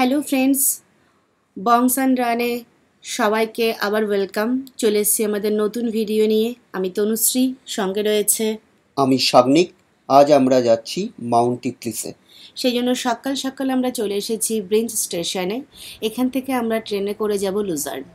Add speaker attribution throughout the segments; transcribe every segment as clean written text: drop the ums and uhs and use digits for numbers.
Speaker 1: Hello friends, বংস and রানে সবাইকে আবার ওয়েলকাম। চলে এসেছি আমাদের নতুন ভিডিও নিয়ে। আমি তনুশ্রী, সঙ্গে রয়েছে
Speaker 2: আমি সাগ্নিক। আজ আমরা যাচ্ছি মাউন্ট টিটলিসে।
Speaker 1: সেই জন্য সকাল সকাল আমরা চলে এসেছি ব্রিঞ্জ স্টেশনে। এখান থেকে আমরা ট্রেনে করে যাব লুজার্ন।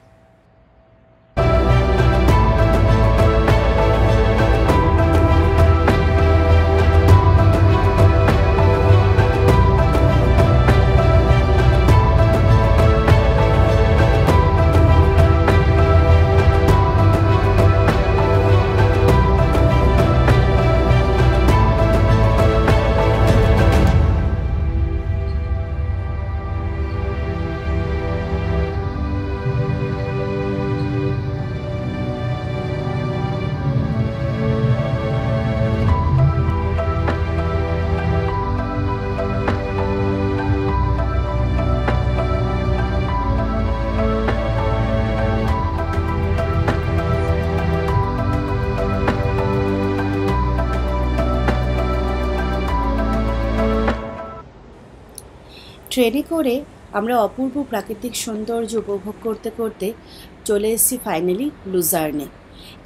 Speaker 1: ট্রেনে করে আমরা অপূর্ব প্রাকৃতিক সৌন্দর্য উপভোগ করতে করতে চলে এসেছি ফাইনালি লুজার্নে।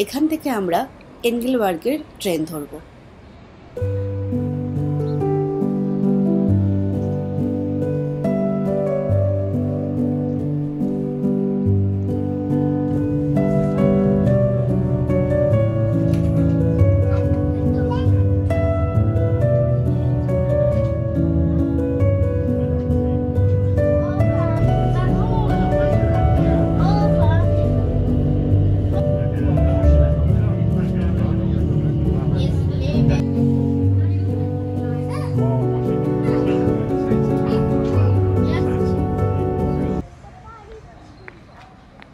Speaker 1: এখান থেকে আমরা এনগেলবার্গের ট্রেন ধরবো।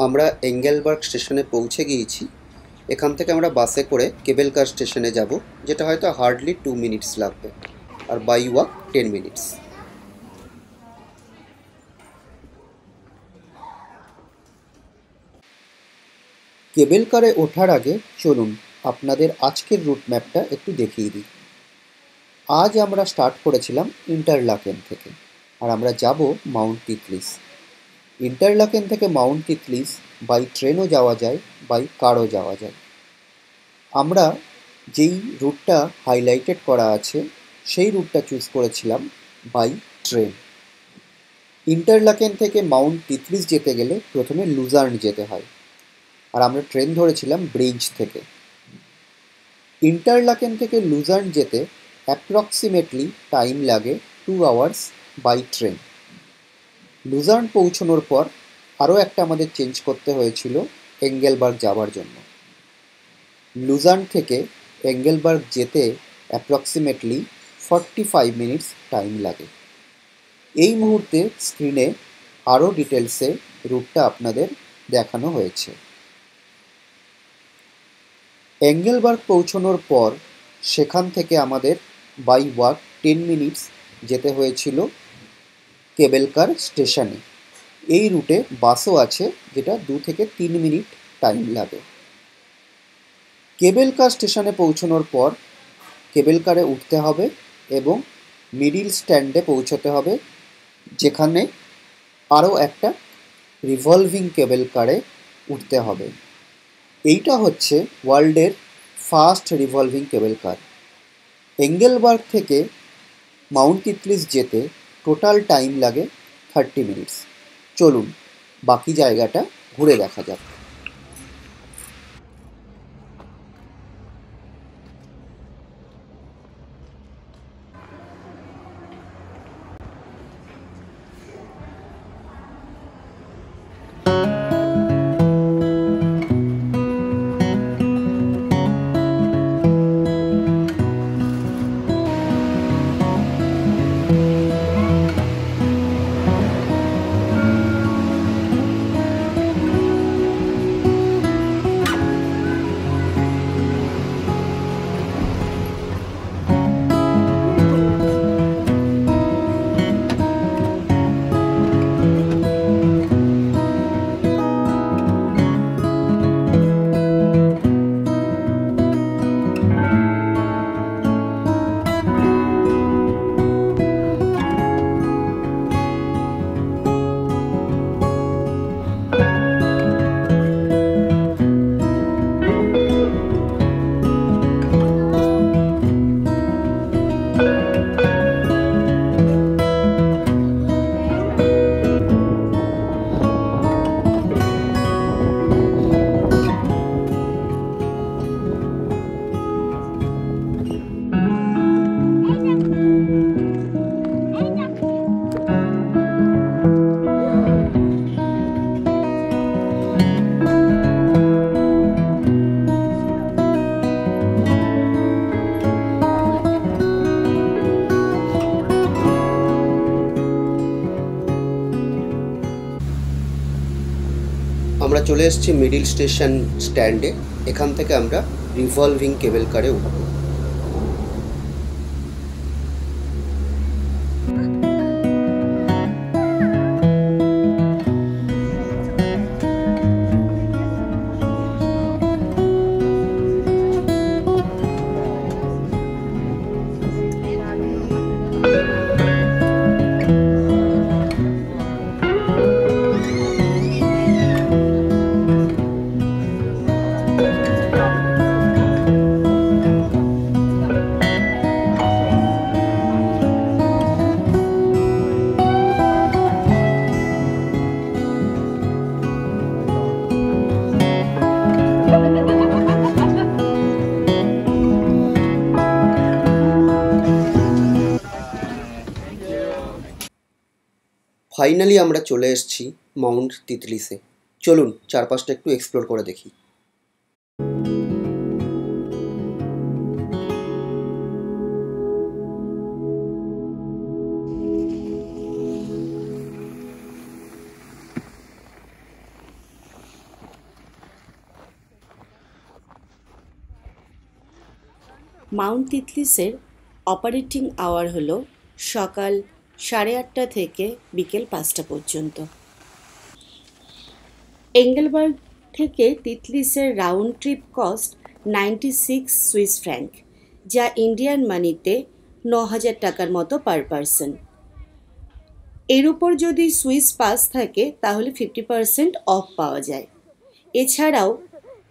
Speaker 2: আমরা এঙ্গেলবার্গ স্টেশনে পৌঁছে গিয়েছি। এখান থেকে আমরা বাসে করে কেবল কার স্টেশনে যাব, যেটা হয়তো হার্ডলি 2 মিনিটস লাগবে, আর বাই ওয়াক 10 মিনিটস। কেবল কারে ওঠার আগে চলুন আপনাদের আজকের রুট ম্যাপটা একটু দেখিয়ে দিই। আজ আমরা স্টার্ট করেছিলাম ইন্টারলাকেন থেকে, আর আমরা যাব মাউন্ট টিটলিস। ইন্টারলাকেন থেকে মাউন্ট টিটলিস বাই ট্রেনও যাওয়া যায়, বাই কারও যাওয়া যায়। আমরা যেই রুটটা হাইলাইটেড করা আছে সেই রুটটা চুজ করেছিলাম বাই ট্রেন। ইন্টারলাকেন থেকে মাউন্ট টিটলিস যেতে গেলে প্রথমে লুজার্ন যেতে হয়, আর আমরা ট্রেন ধরেছিলাম ব্রিঞ্জ থেকে। ইন্টারলাকেন থেকে লুজার্ন যেতে অ্যাপ্রক্সিমেটলি টাইম লাগে 2 আওয়ার্স বাই ট্রেন। লুজার্ন পৌঁছানোর পর আরও একটা আমাদের চেঞ্জ করতে হয়েছিল এঙ্গেলবার্গ যাওয়ার জন্য। লুজার্ন থেকে এঙ্গেলবার্গ যেতে অ্যাপ্রক্সিমেটলি 45 মিনিটস টাইম লাগে। এই মুহূর্তে স্ক্রিনে আরও ডিটেলসে রুটটা আপনাদের দেখানো হয়েছে। এঙ্গেলবার্গ পৌঁছানোর পর সেখান থেকে আমাদের বাই ওয়াক 10 মিনিটস যেতে হয়েছিল কেবল কার স্টেশনে। এই রুটে বাসও আছে, যেটা 2 থেকে 3 মিনিট টাইম লাগে। কেবল কার স্টেশনে পৌঁছানোর পর কেবল কারে উঠতে হবে এবং মিডিল স্ট্যান্ডে পৌঁছতে হবে, যেখানে আরও একটা রিভলভিং কেবল কারে উঠতে হবে। এইটা হচ্ছে ওয়ার্ল্ডের ফার্স্ট রিভলভিং কেবল কার। এঙ্গেলবার্গ থেকে মাউন্ট টিটলিস যেতে টোটাল টাইম লাগে 30 মিনিটস। চলুন বাকি জায়গাটা ঘুরে দেখা যাক। আমরা চলে এসেছি মিডিল স্টেশন স্ট্যান্ডে। এখান থেকে আমরা রিভলভিং কেবল কারে উঠবো। ফাইনালি আমরা চলে এসেছি মাউন্ট তিতলিসে। চলুন চারপাশটা একটু এক্সপ্লোর করে দেখি।
Speaker 1: মাউন্ট তিতলিসের অপারেটিং আওয়ার হলো সকাল 8:30 থেকে বিকেল 5টা পর্যন্ত। এঙ্গেলবার্গ থেকে তিতলিসের round trip cost 96 Swiss franc, যা ইন্ডিয়ান মানিতে 9,000 টাকার মতো পার পারসন। এর উপর যদি সুইস পাস থাকে তাহলে 50% অফ পাওয়া যায়। এছাড়াও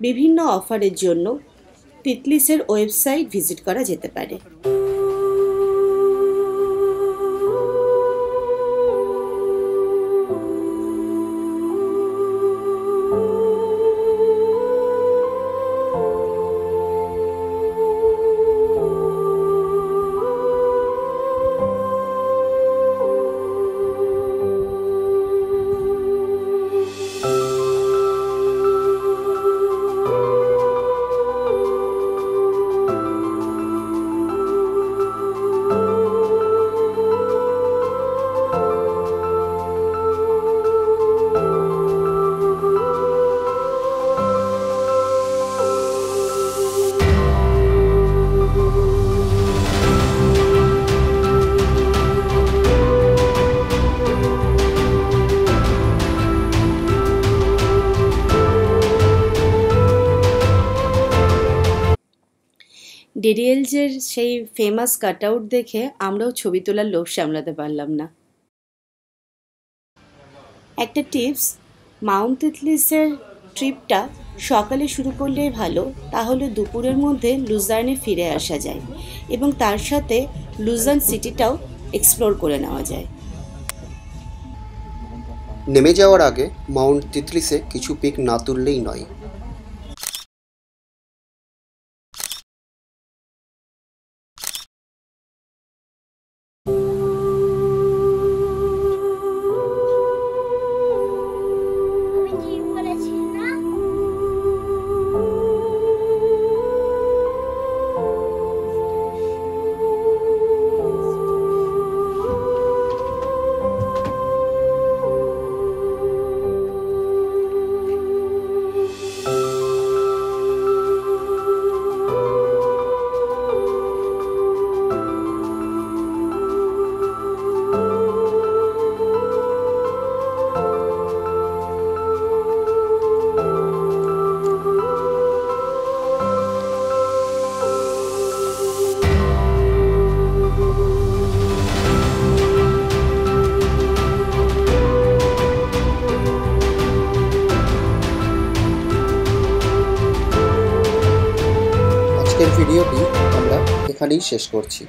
Speaker 1: বিভিন্ন অফারের জন্য তিতলিসের ওয়েবসাইট ভিজিট করা যেতে পারে। ডেরিয়েলজের সেই ফেমাস কাটআউট দেখে আমরাও ছবি তোলার লোভ সামলাতে পারলাম না। একটা টিপস, মাউন্ট তিতলিসের ট্রিপটা সকালে শুরু করলেই ভালো, তাহলে দুপুরের মধ্যে লুজার্নে ফিরে আসা যায় এবং তার সাথে লুজার্ন সিটিটাও এক্সপ্লোর করে নেওয়া যায়।
Speaker 2: নেমে যাওয়ার আগে মাউন্ট তিতলিসে কিছু পিক না তুললেই নয়। আজকের ভিডিওটি আমরা এখানেই শেষ করছি।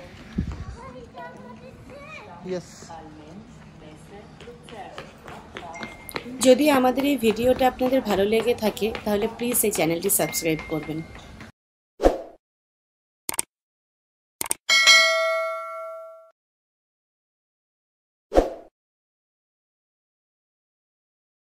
Speaker 1: যদি আমাদের এই ভিডিওটা আপনাদের ভালো লেগে থাকে তাহলে প্লিজ এই চ্যানেলটি সাবস্ক্রাইব করবেন।